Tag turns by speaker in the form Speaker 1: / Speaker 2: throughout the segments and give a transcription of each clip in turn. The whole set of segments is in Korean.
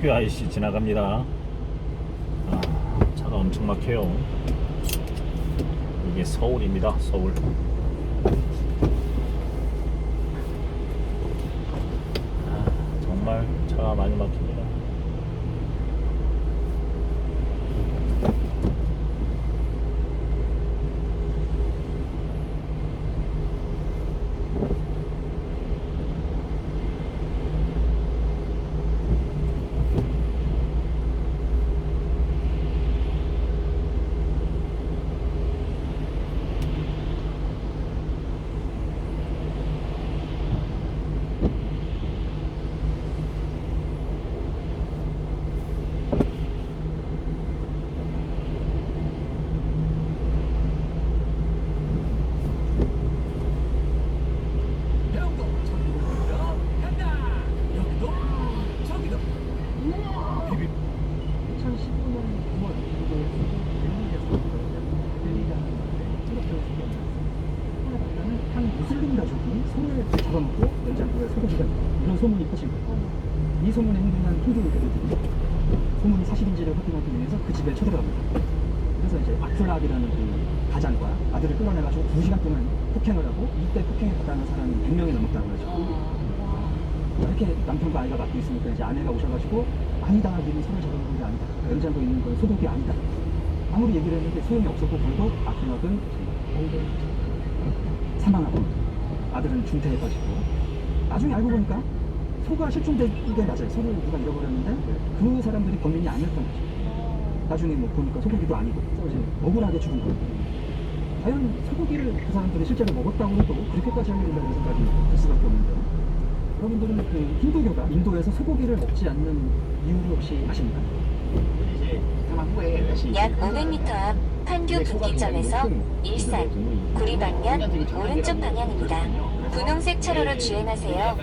Speaker 1: 신규 IC 지나갑니다. 차가 엄청 막혀요. 이게 서울입니다. 서울. 정말 차가 많이 막힙니다.
Speaker 2: 무슬림 가족이 손을 잡아먹고 연장구에 소고기가 이런 소문이 퍼진 거예요. 이 소문에 흥분한 힌두 교도들이 소문이 사실인지를 확인하기 위해서 그 집에 쳐들어갑니다. 그래서 이제 악플락이라는 그 가장과 아들을 끌어내가지고 2시간 동안 폭행을 하고 이때 폭행에 받아는 사람이 100명이 넘었다고 하죠. 이렇게 남편과 아이가 맡고 있으니까 이제 아내가 오셔가지고 아니다, 니는 손을 잡아먹은 게 아니다, 연장구에 있는 건 소고기 아니다, 아무리 얘기를 했는데 소용이 없었고 결국 악플락은 사망하고 아들은 중태에 빠지고 나중에 알고 보니까 소가 실종된 게 맞아요. 소를 누가 잃어버렸는데 그 사람들이 범인이 아니었던 거죠. 나중에 뭐 보니까 소고기도 아니고 이제 억울하게 죽은 거예요. 과연 소고기를 그 사람들이 실제로 먹었다고 해도 그렇게까지 할 일이라는 생각이 들 수밖에 없는데, 여러분들은 그 힌두교가 인도에서 소고기를 먹지 않는 이유를 혹시 아십니까?
Speaker 3: 약 500m 앞 판교 분기점에서 일산 구리 방면 오른쪽 방향입니다. 분홍색 차로로 주행하세요.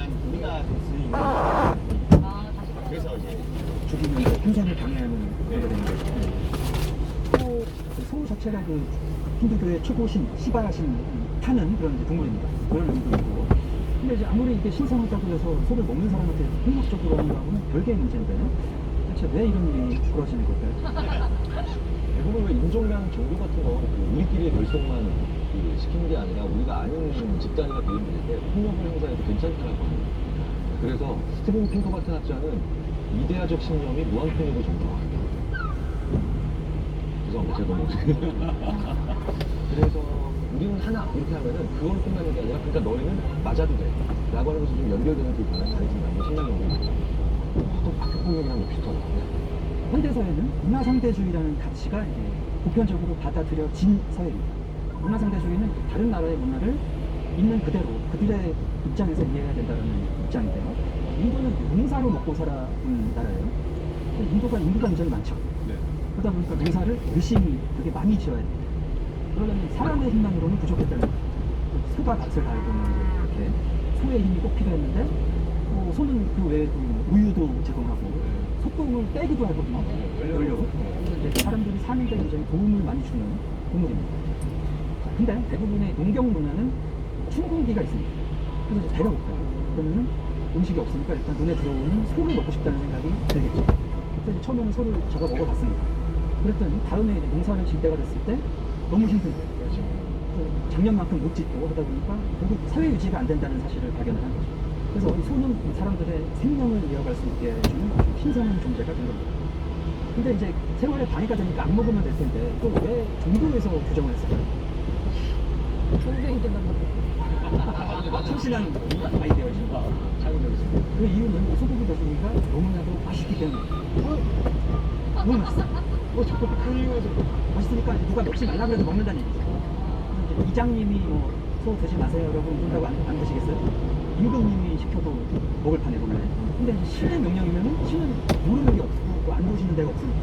Speaker 2: 죽이면 생산을 방해하는 거가 되는 거죠. 소 자체가 그 힌두교의 최고신 시바야신 타는 그런 이제 동물입니다. 그런 의미도 있고. 근데 이제 아무리 이게 신성하다고 해서 소를 먹는 사람한테 폭력적으로 하는 거하고는 별개의 문제인데 대체 왜 이런 일이 벌어지는 걸까요?
Speaker 4: 대부분 왜 인종이랑 종교 같은 거 우리끼리의 결속만 시키는 게 아니라 우리가 아는 집단이나 개인들일 때 폭력을 행사해도 괜찮다라고 합니다. 그래서 스티븐 핑커 같은 학자는 이데아적 신념이 무한통일을 존중한다. 죄송합니다. 제가 너무 그래서 우리는 하나 이렇게 하면은 그걸로 끝나는 게 아니라 그러니까 너희는 맞아도 돼 라고 하는 것이 좀 연결되는 그 변화가 있습니다. 신앙 연결이 또 학교폭력이랑 비슷하거든요.
Speaker 2: 현대사회는 문화상대주의라는 가치가 이제 보편적으로 받아들여진 사회입니다. 문화상대주의는 다른 나라의 문화를 있는 그대로 그들의 입장에서 이해해야 된다는 입장인데요. 인도는 농사로 먹고 살아온 나라예요. 인도가 인구가 굉장히 많죠.
Speaker 4: 네.
Speaker 2: 그러다 보니까 농사를 열심히 되게 많이 지어야 됩니다. 그러려면 사람의 힘만으로는 부족했다는 거예요. 소가 밭을 갈고 이렇게 소의 힘이 꼭 필요했는데 소는 그 외에도 우유도 제공하고 소똥을 빼기도 하거든요. 원료로. 그래서 이제 사람들이 사는 데 굉장히 도움을 많이 주는 동물입니다. 근데 대부분의 농경 문화는 춘궁기가 있습니다. 그래서 이제 배가 고파요. 그러면 음식이 없으니까 일단 눈에 들어오는 소를 먹고 싶다는 생각이 들겠죠. 그래서 이제 처음에는 소를 잡아 먹어봤습니다. 그랬더니 다음에 이제 농사를 질 때가 됐을 때 너무 힘든 거예요. 작년만큼 못 짓고 하다 보니까 결국 사회 유지가 안 된다는 사실을 발견을 한 거죠. 그래서 이 소는 사람들의 생명을 이어갈 수 있게 해주는 아주 신선한 존재가 된 겁니다. 근데 이제 세월에 방해가 되니까 안 먹으면 될 텐데 또 왜 종교에서 규정을 했을까요?
Speaker 5: 종교이 된다는 거.
Speaker 2: 참신한 아이디어죠. 그 이유는 소고기 돼지고기가 너무나도 맛있기 때문에. 너무 맛있어. 자꾸 그 이유에서 맛있으니까 누가 먹지 말라 그래도 먹는다는 얘기죠. 그래서 이제 이장님이 소 드지 마세요 여러분 그런다고 안 드시겠어요? 임금님이 시켜도 먹을 판에 몰라요. 근데 신의 명령이면은 신은 모르는 게 없고 안 보시는 데가 없으니까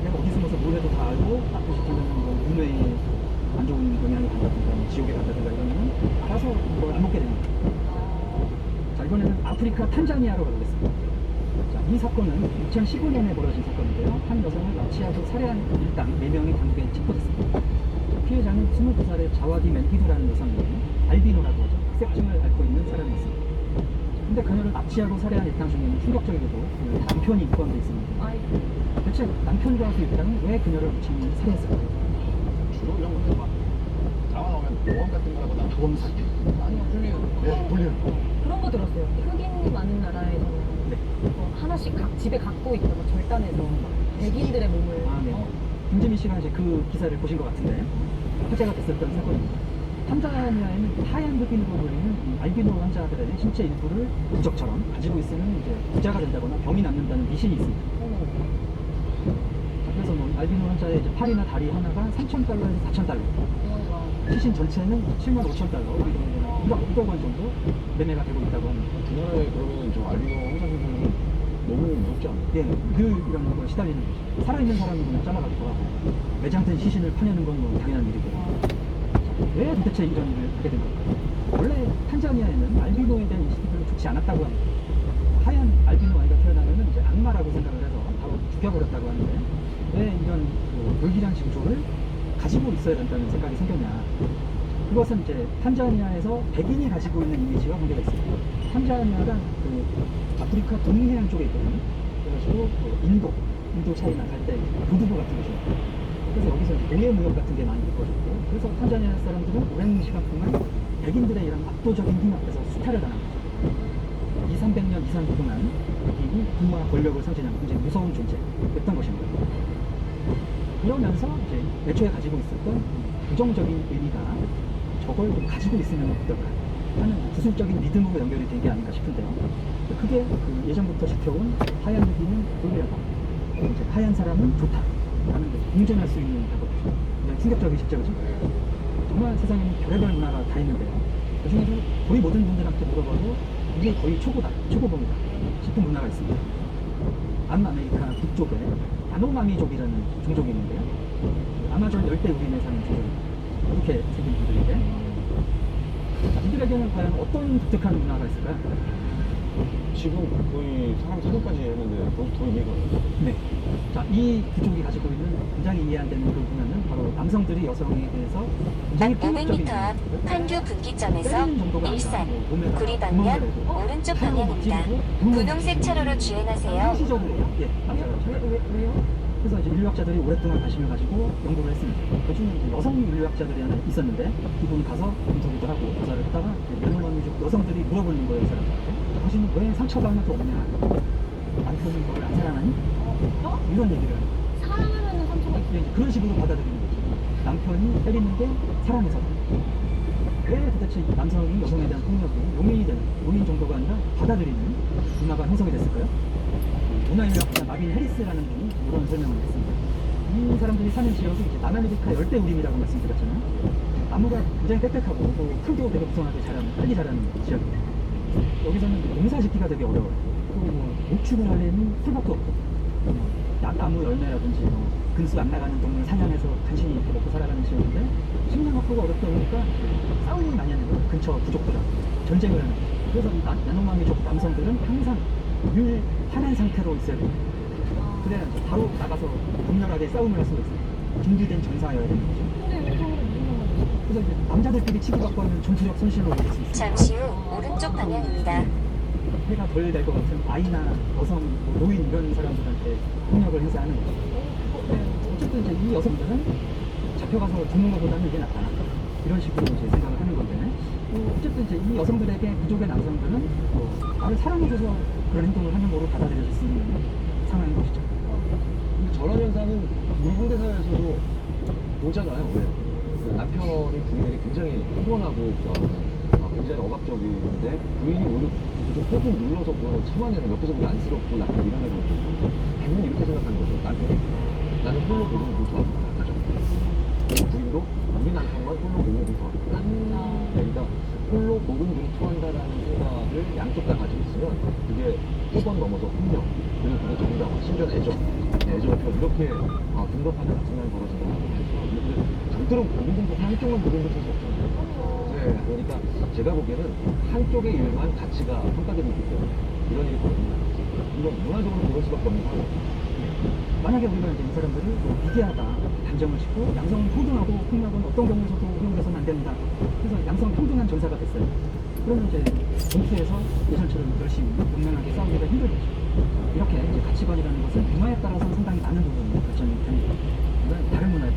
Speaker 2: 내가 어디 숨어서 뭘 해도 다 알고 딱 시키면 뭐 눈에 안 좋은 영향이 간다든가 뭐 지옥에 간다든가 이러면 알아서 뭘 안 먹게 됩니다. 자, 이번에는 아프리카 탄자니아로 가보겠습니다. 자, 이 사건은 2015년에 벌어진 사건인데요. 한 여성을 납치하고 살해한 일당 4명이 당국에 체포됐습니다. 피해자는 22살의 자와디 멘티두라는 여성이에요. 알비노라고 하죠. 색증을 앓고 있는 사람이 있습니다. 근데 그녀를 납치하고 살해한 일당 중에는 충격적이게도 그 남편이 포함되어 있습니다.
Speaker 5: 아이고.
Speaker 2: 대체 남편과 그 일당은 왜 그녀를 무참히 살해했을까요?
Speaker 4: 주로 이런 것들 막 드라마 나오면 보험 같은 거보다
Speaker 2: 보험 사기.
Speaker 4: 아니요, 불리는. 네, 불리는.
Speaker 5: 그런 거 들었어요. 흑인이 많은 나라에서는
Speaker 2: 네.
Speaker 5: 하나씩 각 집에 갖고 있다가 절단해서 백인들의 몸을
Speaker 2: 아, 네. 김지민 씨가 이제 그 기사를 보신 것 같은데 화제가 됐었던 사건입니다. 탄자니아에는 하얀 흑인으로 보이는 이 알비노 환자들의 신체 일부를 부적처럼 가지고 있으면 이제 부자가 된다거나 병이 낫는다는 미신이 있습니다. 그래서 뭐 알비노 환자의 이제 팔이나 다리 하나가 3,000달러에서 4,000달러, 시신 전체는 75,000달러, 우리 돈으로 1억 원 정도 매매가 되고 있다고 합니다.
Speaker 4: 우리나라에 그러면 저 알비노 환자분들은 너무 무섭지 않나요?
Speaker 2: 예, 이런 걸 시달리는 거죠. 살아있는 사람을 그냥 잘라가지고 하고 매장된 시신을 파내는 건 뭐 당연한 일이고. 왜 도대체 이런 일을 하게 된 걸까요? 원래 탄자니아에는 알비노에 대한 인식이 별로 좋지 않았다고 합니다. 하얀 알비노 아이가 태어나면 이제 악마라고 생각을 해서 바로 죽여버렸다고 하는데 왜 이런 그 불길한 징조를 가지고 있어야 된다는 생각이 생겼냐. 그것은 이제 탄자니아에서 백인이 가지고 있는 이미지와 관계가 있습니다. 탄자니아가 그 아프리카 동해안 쪽에 있거든요. 그래가지고 그 인도 차이나 갈 때 교두보 같은 곳이 그래서 여기서 이제 동해 무역 같은 게 많이 이루어졌고 그래서 탄자니아 사람들은 오랜 시간 동안 백인들의 이런 압도적인 힘 앞에서 수탈을 당한 거죠. 200~300년 이상 동안 백인이 부와 권력을 상징하는 굉장히 무서운 존재였던 것입니다. 그러면서 이제 애초에 가지고 있었던 부정적인 의미가 저걸 좀 가지고 있으면 어떨까 하는 구술적인 믿음으로 연결이 된 게 아닌가 싶은데요. 그게 그 예전부터 지켜온 하얀 흑인은 불리하다, 이제 하얀 사람은 좋다 라는 게 공존할 수 있는 작업이죠. 굉장히 충격적인 실제거죠. 정말 세상에는 별의별 문화가 다 있는데요. 그 중에서 거의 모든 분들한테 물어봐도 이게 거의 초보다, 초보범이다 싶은 문화가 있습니다. 남아메리카 북쪽에 야노마미족이라는 종족이 있는데요. 아마존 열대우림에 사는 종족입니다. 이렇게 생긴 분들인데 이들에게는 과연 어떤 독특한 문화가 있을까요?
Speaker 4: 지금 거의 사람 사진까지 했는데 벌써 더 이해가 안 가요.
Speaker 2: 네. 자, 이 부족이 가지고 있는 굉장히 이해 안 되는 걸 보면은 바로 남성들이 여성에 대해서 굉장히
Speaker 3: 약
Speaker 2: 폭력적인
Speaker 3: 500m 앞 판교 분기점에서
Speaker 2: 때리는 정도가 아니라
Speaker 3: 일산
Speaker 2: 뭐 몸에다가
Speaker 3: 구리
Speaker 2: 구멍을
Speaker 3: 방면
Speaker 2: 내고
Speaker 3: 오른쪽
Speaker 2: 칼로
Speaker 3: 방향입니다.
Speaker 2: 찌르고 구멍을
Speaker 3: 분홍색 차로로 주행하세요.
Speaker 2: 상시적으로 예, 맞아요.
Speaker 5: 왜요?
Speaker 2: 그래서 이제 인류학자들이 오랫동안 관심을 가지고 연구를 했습니다. 그중에 이제 여성 인류학자들이 하나 있었는데 이분이 가서 인터뷰도 하고 조사를 했다가 야노마미족 여성들이 물어보는 거예요, 이 사람들한테. 당신은 왜 상처가 하나도 없냐? 남편은 너를 안 사랑하니? 이런 얘기를 해요.
Speaker 5: 사랑하면 상처가 있어요.
Speaker 2: 이제 그런 식으로 받아들이는 거죠. 남편이 때리는 게 사랑해서. 왜 도대체 이 남성이 여성에 대한 폭력이 용인이 되는, 용인 정도가 아니라 받아들이는 문화가 형성이 됐을까요? 문화인류학자 마빈 해리스라는 분이 이런 설명을 했습니다. 이 사람들이 사는 지역이 이제 남아메리카 열대우림이라고 말씀드렸잖아요. 나무가 굉장히 빽빽하고 또 풀도 되게 무성하게 자라는, 빨리 자라는 지역입니다. 여기서는 농사짓기가 되게 어려워요. 그리고 뭐 목축을 하려면 풀밖에 없고 나무 열매라든지 근수 안 나가는 동물 사냥해서 간신히 이렇게 먹고 살아가는 지역인데 식량확보가 어렵다 보니까 싸움을 많이 하는 거예요. 근처 부족들하고 전쟁을 하는 거예요. 그래서 이 야노마미족 남성들은 항상 늘 화난 상태로 있어야 됩니다. 그래야 바로 나가서 격렬하게 싸움을 할 수가 있어요. 준비된 전사여야 되는 거죠.
Speaker 5: 근데 여성으로 무슨 상관이 있어요?
Speaker 2: 그래서 이제 남자들끼리 치고받고 하면 전투력 손실로 이길 수 있습니다.
Speaker 3: 잠시 후 오른쪽 방향입니다.
Speaker 2: 해가 덜 될 것 같은 아이나 여성, 뭐 노인 이런 사람들한테 폭력을 행사하는 거죠. 어쨌든 이제 이 여성들은 잡혀가서 죽는 것보다는 이게 낫다. 이런 식으로 이제 생각을 하는 건데, 어쨌든 이제 이 여성들에게 부족의 남성들은 나를 사랑해줘서 그런 행동을 하는 거로 받아들여질 수 있는 상황인 것이죠.
Speaker 4: 근데 저런 현상은 우리 현대사회에서도 보잖아요. 왜? 그 남편이 부인에게 굉장히 피곤하고 굉장히 억압적인데 부인이 오히려 좀 꾹꾹 눌러서 그걸 참아내는 옆에서 보기 안쓰럽고 약간 이런 애를 대부분 이렇게 생각하는 거죠. 남편이 나는 홀로 보는 걸 좋아한다. 가정. 부인도 우리 남편만 홀로 보는 걸 좋아한다. 그러니까 홀로 목은 융통한다라는 생각을 양쪽 다 가지고 있으면 그게 호번 넘어서 폭력 그리고 그게 정당 심지어 애정을 이렇게 분석하는 같은 날 벌어진다고 해서 근데 절대로 목은 융통 한쪽만 목은 융통할 수 없잖아요. 네, 그러니까 제가 보기에는 한쪽의 일만 가치가 평가되고 있기 때문에 이런 일이 벌어진다. 이건 문화적으로 그럴 수밖에 없는 상황이에요.
Speaker 2: 만약에 우리가 이제 이 사람들을 미개하다 단정을 짓고 양성 평등하고 폭력은 어떤 경우에서도 허용돼서는 안 된다. 그래서 양성 평등한 전사가 됐어요. 그러면 이제 전투에서 예전처럼 열심히 용맹하게 싸우기가 힘들겠죠. 이렇게 이제 가치관이라는 것은 문화에 따라서 상당히 많은 부분이 결정이 됩니다. 이건 다른 문화.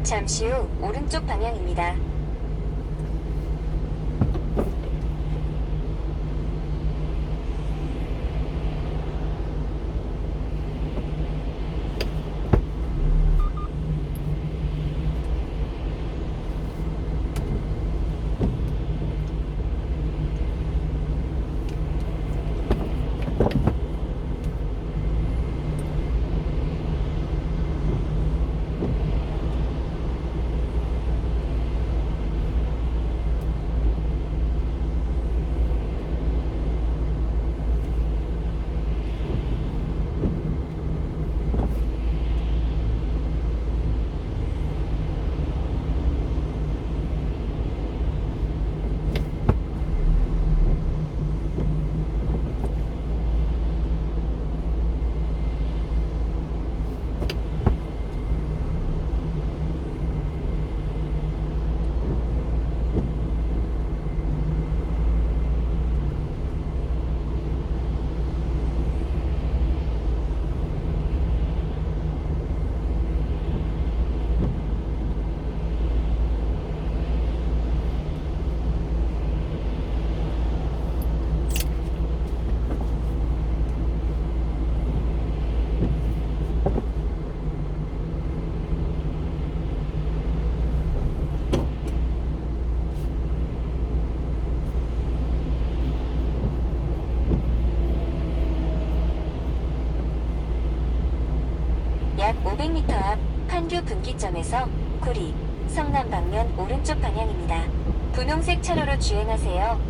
Speaker 3: 잠시 후 오른쪽 방향입니다. 약 500m 앞 판교 분기점에서 구리, 성남 방면 오른쪽 방향입니다. 분홍색 차로로 주행하세요.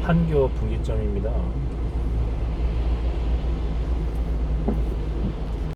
Speaker 1: 판교 분기점입니다.